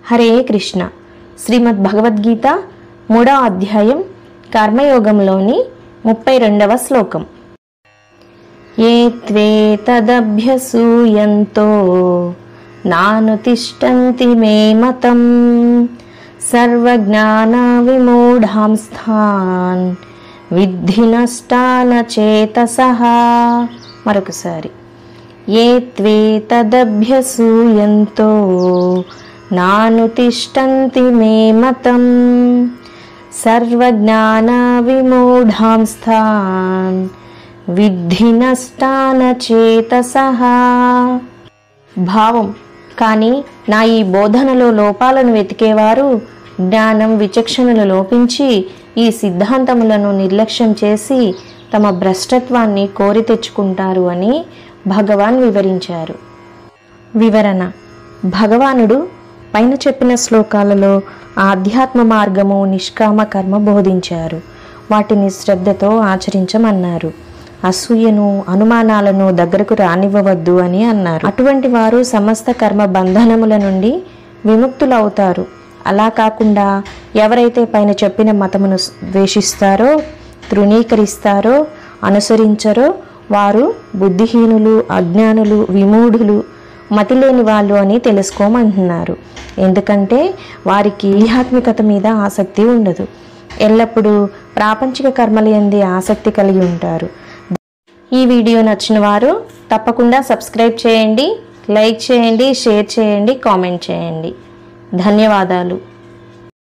హరే కృష్ణ. శ్రీమద్ భగవద్గీత 3వ అధ్యాయం కర్మయోగంలోని 32వ శ్లోకం. ఏ త్వేతదభ్యసూయంతో నానుతిష్టంతి మే మతం సర్వజ్ఞాన విమూఢాంస్థాన్ విద్ధి నష్టాన చేతసః. మరొకసారి. ఏ త్వేతదభ్యసూయంతో నానుతిష్టంతి మే మతం సర్వజ్ఞాన విమూఢాంస్థాన్ విద్ధి నష్టాన చేతసః. భావం: కానీ నా ఈ బోధనలో లోపాలను వెతికేవారు జ్ఞానం విచక్షణలు లోపించి ఈ సిద్ధాంతములను నిర్లక్ష్యం చేసి తమ భ్రష్టత్వాన్ని కోరి తెచ్చుకుంటారు అని భగవాన్ వివరించారు. వివరణ: భగవానుడు పైన చెప్పిన శ్లోకాలలో ఆధ్యాత్మ మార్గము, నిష్కామ కర్మ బోధించారు. వాటిని శ్రద్ధతో ఆచరించమన్నారు. అసూయను, అనుమానాలను దగ్గరకు రానివ్వవద్దు అని అన్నారు. అటువంటి వారు సమస్త కర్మ బంధనముల నుండి విముక్తులవుతారు. అలా కాకుండా ఎవరైతే పైన చెప్పిన మతమును ద్వేషిస్తారో, తృణీకరిస్తారో, అనుసరించరో వారు బుద్ధిహీనులు, అజ్ఞానులు, విమూఢులు, మతిలేని వాళ్ళు అని తెలుసుకోమంటున్నారు. ఎందుకంటే వారికి ఆధ్యాత్మికత మీద ఆసక్తి ఉండదు. ఎల్లప్పుడూ ప్రాపంచిక కర్మల యందే ఆసక్తి కలిగి ఉంటారు. ఈ వీడియో నచ్చిన వారు తప్పకుండా సబ్స్క్రైబ్ చేయండి, లైక్ చేయండి, షేర్ చేయండి, కామెంట్ చేయండి. ధన్యవాదాలు.